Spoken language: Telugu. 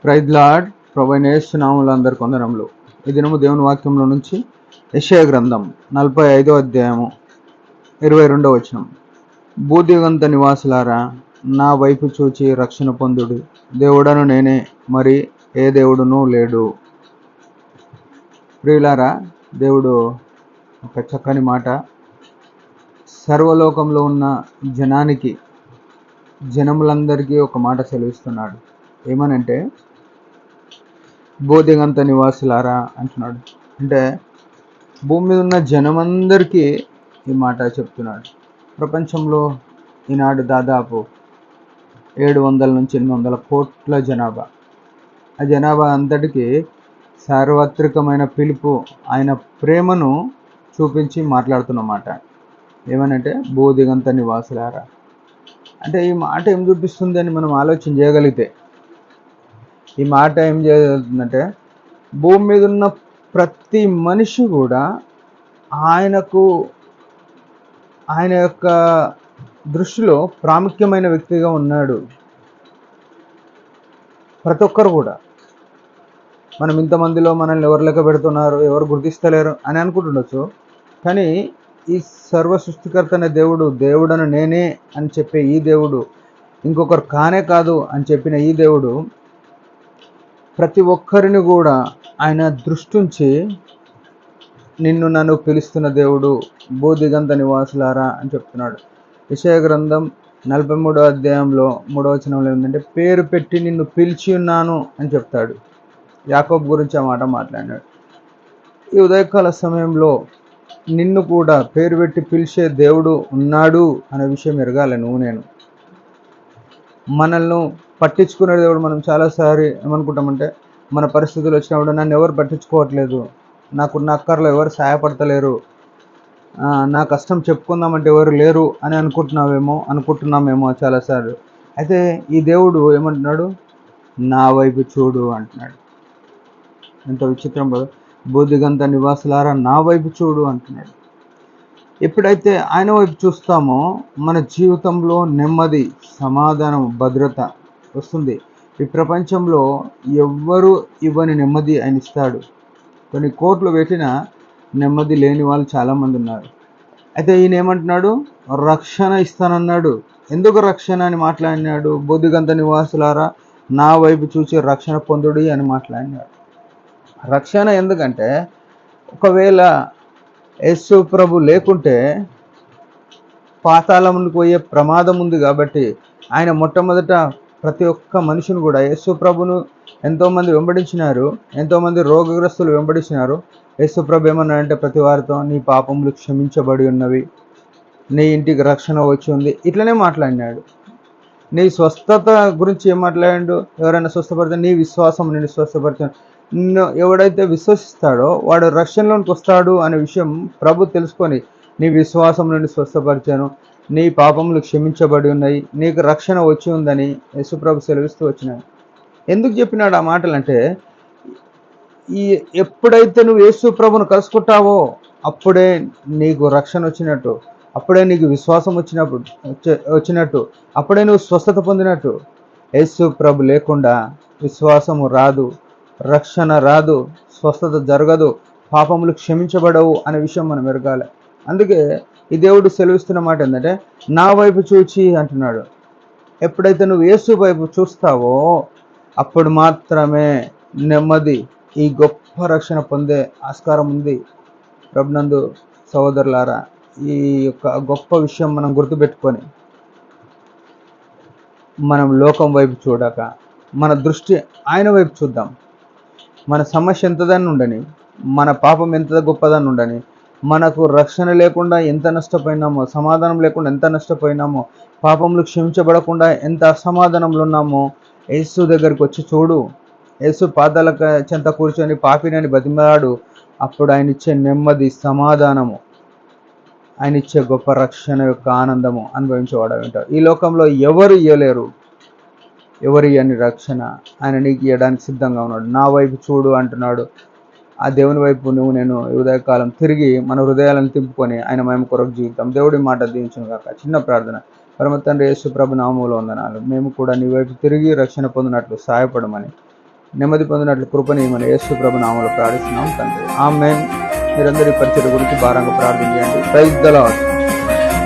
Praise lord. ప్రభువైన యేసు నామములో అందరికీ వందనములు. ఈ దినము దేవుని వాక్యంలో నుంచి యెషయా గ్రంథం 45వ అధ్యాయము 22వ వచనం. భూదిగంత నివాసులారా, నా వైపు చూచి రక్షణ పొందుడు. దేవుడను నేనే, మరి ఏ దేవుడునూ లేడు. ప్రియులారా, దేవుడు ఒక చక్కని మాట సర్వలోకంలో ఉన్న జనములందరికీ ఒక మాట సెలవిస్తున్నాడు. ఏమనంటే, భూదిగంత నివాసులారా అంటున్నాడు. అంటే భూమి మీద ఉన్న జనమందరికీ ఈ మాట చెప్తున్నాడు. ప్రపంచంలో ఈనాడు దాదాపు 700 నుంచి 800 కోట్ల జనాభా. ఆ జనాభా అంతటికీ సార్వత్రికమైన పిలుపు, ఆయన ప్రేమను చూపించి మాట్లాడుతున్నమాట. ఏమనంటే, భూదిగంత నివాసులారా అంటే ఈ మాట ఏం చూపిస్తుంది అని మనం ఆలోచన చేయగలిగితే, ఈ మాట ఏం చేస్తుందంటే, భూమి మీద ఉన్న ప్రతి మనిషి కూడా ఆయన యొక్క దృష్టిలో ప్రాముఖ్యమైన వ్యక్తిగా ఉన్నాడు. ప్రతి ఒక్కరు కూడా మనం ఇంతమందిలో మనల్ని ఎవరు లెక్క పెడుతున్నారు, ఎవరు గుర్తిస్తలేరు అని అనుకుంటుండొచ్చు. కానీ ఈ సర్వ సృష్టికర్త అనే దేవుడను నేనే అని చెప్పే ఈ దేవుడు, ఇంకొకరు కానే కాదు అని చెప్పిన ఈ దేవుడు ప్రతి ఒక్కరిని కూడా ఆయన దృష్టించి నిన్ను నన్ను పిలుస్తున్న దేవుడు. భూదిగంత నివాసులారా అని చెప్తున్నాడు. యెషయా గ్రంథం 43వ అధ్యాయంలో 3వ వచనంలో ఏంటంటే, పేరు పెట్టి నిన్ను పిలిచి ఉన్నాను అని చెప్తాడు. యాకోబు గురించి ఆ మాట మాట్లాడినాడు. ఈ ఉదయకాల సమయంలో నిన్ను కూడా పేరు పెట్టి పిలిచే దేవుడు ఉన్నాడు అనే విషయం ఎరగాలి. నేను మనల్ని పట్టించుకునే దేవుడు. మనం చాలాసారి ఏమనుకుంటామంటే, మన పరిస్థితులు వచ్చినప్పుడు నన్ను ఎవరు పట్టించుకోవట్లేదు, నాకున్న అక్కర్లో ఎవరు సహాయపడతలేరు, నా కష్టం చెప్పుకుందామంటే ఎవరు లేరు అని అనుకుంటున్నామేమో చాలాసార్లు. అయితే ఈ దేవుడు ఏమంటున్నాడు? నా వైపు చూడు అంటున్నాడు. ఎంత విచిత్రం కదా! భూదిగంత నివాసులారా, నా వైపు చూడు అంటున్నాడు. ఎప్పుడైతే ఆయన వైపు చూస్తామో మన జీవితంలో నెమ్మది, సమాధానం, భద్రత వస్తుంది. ఈ ప్రపంచంలో ఎవ్వరు ఇవ్వని నెమ్మది ఆయన ఇస్తాడు. కొన్ని కోట్లు పెట్టినా నెమ్మది లేని వాళ్ళు చాలామంది ఉన్నారు. అయితే ఈయన ఏమంటున్నాడు? రక్షణ ఇస్తానన్నాడు. ఎందుకు రక్షణ అని మాట్లాడినాడు? భూదిగంత నివాసులారా, నా వైపు చూసి రక్షణ పొందుడి అని మాట్లాడినాడు. రక్షణ ఎందుకంటే, ఒకవేళ యేసు ప్రభు లేకుంటే పాతాళమునికి పోయే ప్రమాదం ఉంది. కాబట్టి ఆయన మొట్టమొదట ప్రతి ఒక్క మనిషిని కూడా, యేసు ప్రభును ఎంతోమంది వెంబడించినారు, ఎంతోమంది రోగగ్రస్తులు వెంబడించినారు. యేసు ప్రభు ఏమన్నాడంటే, ప్రతి వారితో నీ పాపములు క్షమించబడి ఉన్నవి, నీ ఇంటికి రక్షణ వచ్చి ఉంది, ఇట్లనే మాట్లాడినాడు. నీ స్వస్థత గురించి ఏం మాట్లాడాడు? ఎవరైనా స్వస్థపడితే నీ విశ్వాసం నేను స్వస్థపరిచాను. నిన్ను ఎవడైతే విశ్వసిస్తాడో వాడు రక్షణలోనికి వస్తాడు అనే విషయం ప్రభు తెలుసుకొని, నీ విశ్వాసం నుండి స్వస్థపరిచాను, నీ పాపములు క్షమించబడి ఉన్నాయి, నీకు రక్షణ వచ్చి ఉందని యేసుప్రభు సెలవిస్తూ వచ్చినాడు. ఎందుకు చెప్పినాడు ఆ మాటలు అంటే, ఎప్పుడైతే నువ్వు యేసు ప్రభును కలుసుకుంటావో అప్పుడే నీకు రక్షణ వచ్చినట్టు, అప్పుడే నీకు విశ్వాసం వచ్చినట్టు, అప్పుడే నువ్వు స్వస్థత పొందినట్టు. యేసు ప్రభు లేకుండా విశ్వాసము రాదు, రక్షణ రాదు, స్వస్థత జరగదు, పాపములు క్షమించబడవు అనే విషయం మనం ఎరగాలి. అందుకే ఈ దేవుడు సెలవిస్తున్న మాట ఏంటంటే, నా వైపు చూచి అంటున్నాడు. ఎప్పుడైతే నువ్వు యేసు వైపు చూస్తావో అప్పుడు మాత్రమే నెమ్మది, ఈ గొప్ప రక్షణ పొందే ఆస్కారం ఉంది. ప్రభునందు సహోదరులారా, ఈ యొక్క గొప్ప విషయం మనం గుర్తుపెట్టుకొని, మనం లోకం వైపు చూడక మన దృష్టి ఆయన వైపు చూద్దాం. మన సమస్య ఎంతదాన్ని ఉండని, మన పాపం ఎంత గొప్పదాన్ని ఉండని, మనకు రక్షణ లేకుండా ఎంత నష్టపోయినామో, సమాధానం లేకుండా ఎంత నష్టపోయినామో, పాపములు క్షమించబడకుండా ఎంత అసమాధానంలో ఉన్నామో, యేసు దగ్గరికి వచ్చి చూడు. యేసు పాదాల చెంత కూర్చొని పాపినని బతిమలాడు. అప్పుడు ఆయన ఇచ్చే నెమ్మది, సమాధానము, ఆయన ఇచ్చే గొప్ప రక్షణ యొక్క ఆనందము అనుభవించేవాడు ఉంటారు. ఈ లోకంలో ఎవరు ఇవ్వలేరు, ఎవరు ఇవ్వని రక్షణ ఆయన నీకు ఇవ్వడానికి సిద్ధంగా ఉన్నాడు. నా వైపు చూడు అంటున్నాడు. ఆ దేవుని వైపు నేను ఉదయకాలం తిరిగి మన హృదయాలను తిప్పుకొని ఆయన మహిమ కొరకు జీవితం. దేవుడి మాట దీవించును గాక. చిన్న ప్రార్థన. పరమ తండ్రి యేసు ప్రభు నామములో వందనాలు. మేము కూడా నీ వైపు తిరిగి రక్షణ పొందినట్లు సహాయపడమని నెమ్మది పొందినట్లు కృపని మన యేసు ప్రభు నామములో ప్రార్థిస్తున్నాం తండ్రి. ఆమేన్. మీరందరి పరిచయం గురించి భారంగా ప్రార్థన చేయండి. Praise the lord.